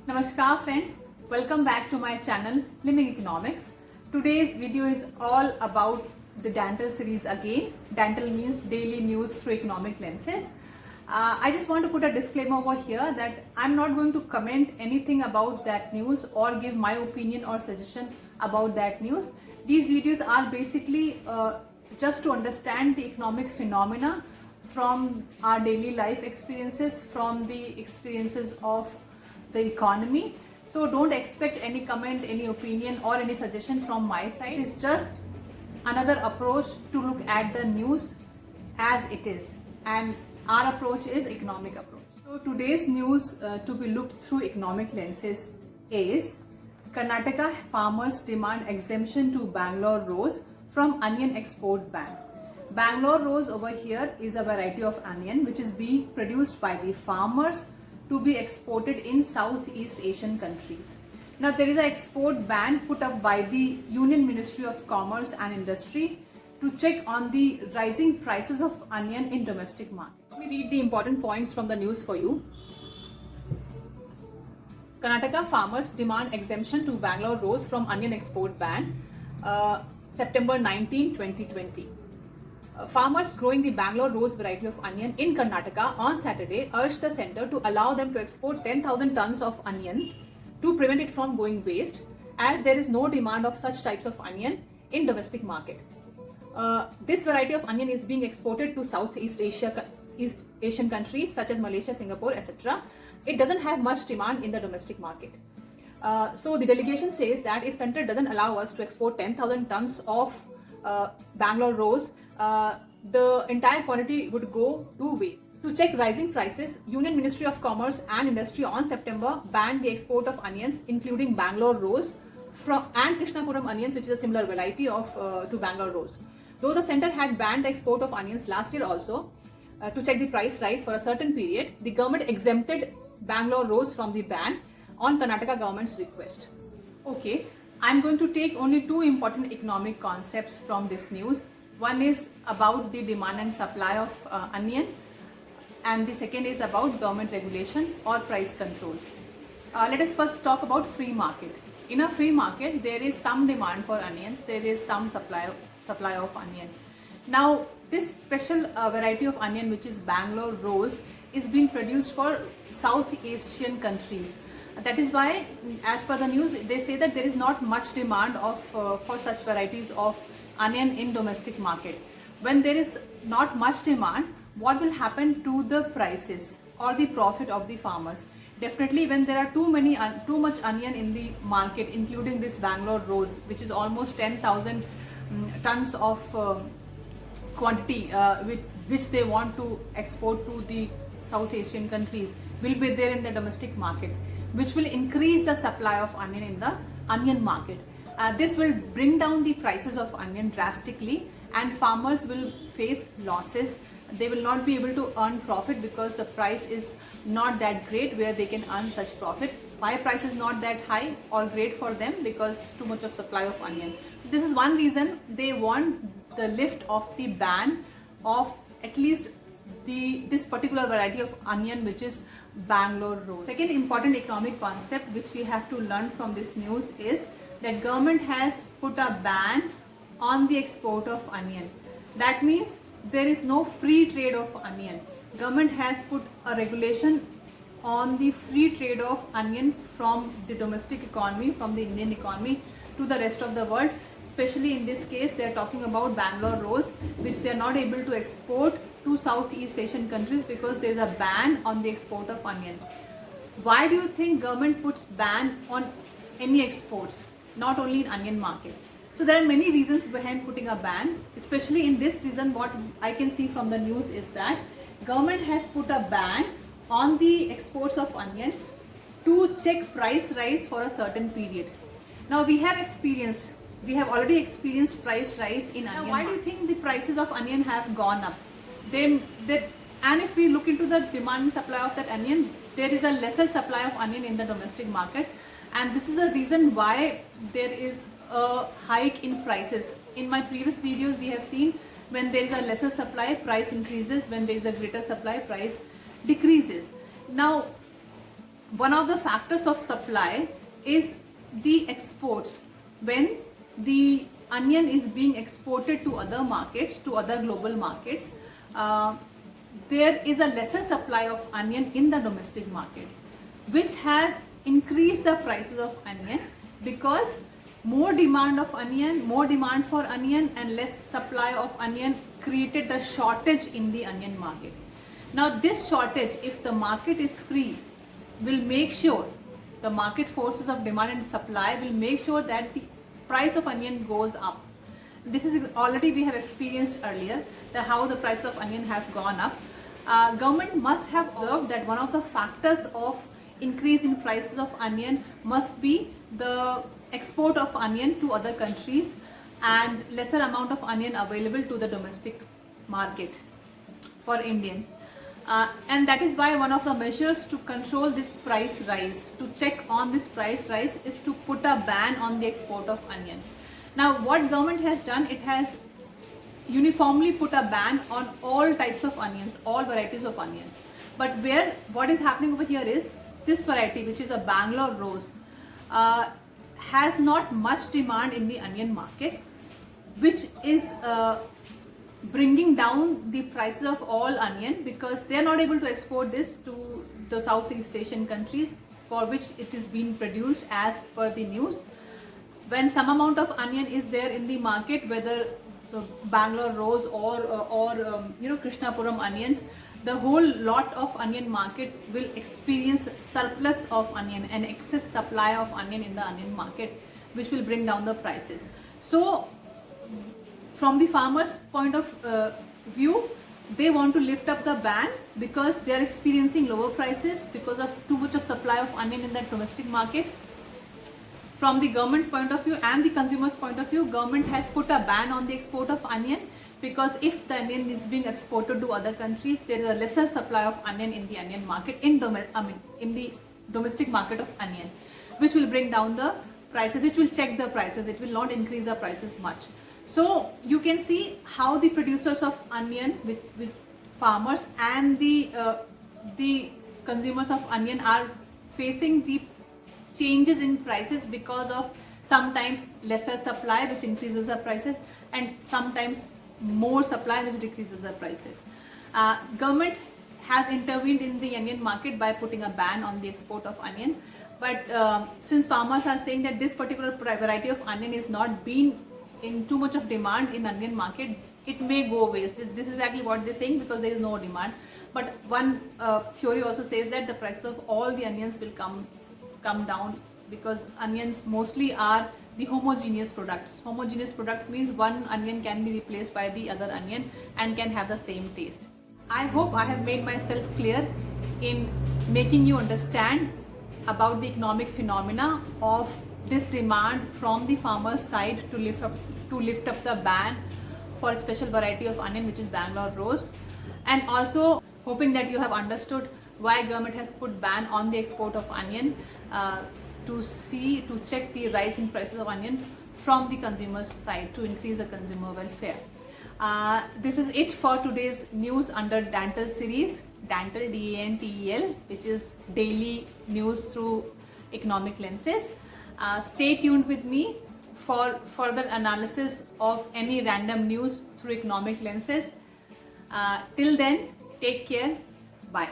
Namaskar friends, welcome back to my channel Living Economics. Today's video is all about the Dantel series again. Dantel means daily news through economic lenses. I just want to put a disclaimer over here that I'm not going to comment anything about that news or give my opinion or suggestion about that news. These videos are basically just to understand the economic phenomena from our daily life experiences, from the experiences of the economy. So don't expect any comment, any opinion or any suggestion from my side. It's just another approach to look at the news as it is, and our approach is economic approach. So today's news to be looked through economic lenses is Karnataka farmers demand exemption to Bangalore rose from onion export ban. Bangalore rose over here is a variety of onion which is being produced by the farmers to be exported in Southeast Asian countries. Now there is an export ban put up by the Union Ministry of Commerce and Industry to check on the rising prices of onion in domestic market. Let me read the important points from the news for you. Karnataka farmers demand exemption to Bangalore rose from onion export ban, September 19, 2020. Farmers growing the Bangalore rose variety of onion in Karnataka on Saturday urged the centre to allow them to export 10,000 tons of onion to prevent it from going waste, as there is no demand of such types of onion in domestic market. This variety of onion is being exported to Southeast Asian countries such as Malaysia, Singapore, etc. It doesn't have much demand in the domestic market. So the delegation says that if centre doesn't allow us to export 10,000 tons of Bangalore rose, the entire quantity would go to waste. To check rising prices, Union Ministry of Commerce and Industry on September banned the export of onions including Bangalore rose and Krishnapuram onions, which is a similar variety of to Bangalore rose. Though the centre had banned the export of onions last year also, to check the price rise for a certain period, the government exempted Bangalore rose from the ban on Karnataka government's request. Okay, I'm going to take only two important economic concepts from this news. One is about the demand and supply of onion, and the second is about government regulation or price controls. Let us first talk about free market. In a free market, there is some demand for onions, there is some supply of onion. Now, this special variety of onion, which is Bangalore rose, is being produced for South Asian countries. That is why, as per the news, they say that there is not much demand of for such varieties of onion in domestic market. When there is not much demand, what will happen to the prices or the profit of the farmers? Definitely, when there are too much onion in the market, including this Bangalore rose, which is almost 10,000 tons of quantity which they want to export to the South Asian countries, will be there in the domestic market, which will increase the supply of onion in the onion market. This will bring down the prices of onion drastically, and farmers will face losses. They will not be able to earn profit because the price is not that great where they can earn such profit. Why price is not that high or great for them? Because too much of supply of onion. So this is one reason they want the lift of the ban of at least this particular variety of onion, which is Bangalore rose. Second important economic concept which we have to learn from this news is that government has put a ban on the export of onion. That means there is no free trade of onion. Government has put a regulation on the free trade of onion from the domestic economy, from the Indian economy to the rest of the world. Especially in this case, they are talking about Bangalore rose, which they are not able to export to Southeast Asian countries because there is a ban on the export of onion. Why do you think government puts ban on any exports, not only in onion market? So there are many reasons behind putting a ban. Especially in this reason, what I can see from the news is that government has put a ban on the exports of onion to check price rise for a certain period. Now we have already experienced price rise in onion. Now why do you think the prices of onion have gone up? And if we look into the demand and supply of that onion, there is a lesser supply of onion in the domestic market, and this is a reason why there is a hike in prices. In my previous videos, we have seen when there is a lesser supply, price increases. When there is a greater supply, price decreases. Now, one of the factors of supply is the exports. When the onion is being exported to other markets, to other global markets, there is a lesser supply of onion in the domestic market, which has increased the prices of onion, because more demand of onion, more demand for onion and less supply of onion created the shortage in the onion market. Now this shortage, if the market is free, will make sure, the market forces of demand and supply will make sure that the price of onion goes up. This is already we have experienced earlier, that how the price of onion have gone up. Government must have observed that one of the factors of increase in prices of onion must be the export of onion to other countries and lesser amount of onion available to the domestic market for Indians. And that is why one of the measures to control this price rise, to check on this price rise, is to put a ban on the export of onion. Now what government has done, it has uniformly put a ban on all types of onions, all varieties of onions. But what is happening over here is, this variety, which is a Bangalore rose, has not much demand in the onion market, which is bringing down the prices of all onion, because they are not able to export this to the Southeast Asian countries for which it is being produced as per the news. When some amount of onion is there in the market, whether the Bangalore rose or Krishnapuram onions, the whole lot of onion market will experience surplus of onion and excess supply of onion in the onion market, which will bring down the prices. So from the farmers' point of view, they want to lift up the ban because they are experiencing lower prices because of too much of supply of onion in the domestic market. From the government point of view and the consumer's point of view, government has put a ban on the export of onion, because if the onion is being exported to other countries, there is a lesser supply of onion in the onion market, in the domestic market of onion, which will bring down the prices, which will check the prices. It will not increase the prices much. So you can see how the producers of onion, with farmers and the consumers of onion, are facing the changes in prices because of sometimes lesser supply, which increases the prices, and sometimes more supply, which decreases the prices. Government has intervened in the onion market by putting a ban on the export of onion, but since farmers are saying that this particular variety of onion is not being in too much of demand in onion market, it may go waste. This is exactly what they're saying, because there is no demand. But one theory also says that the price of all the onions will come down, because onions mostly are the homogeneous products. Homogeneous products means one onion can be replaced by the other onion and can have the same taste. I hope I have made myself clear in making you understand about the economic phenomena of this demand from the farmer's side to lift up the ban for a special variety of onion, which is Bangalore rose, and also hoping that you have understood why government has put ban on the export of onion, to check the rise in prices of onion from the consumer's side, to increase the consumer welfare. This is it for today's news under Dantel series, Dantel, DANTEL, which is daily news through economic lenses. Stay tuned with me for further analysis of any random news through economic lenses. Till then, take care. Bye.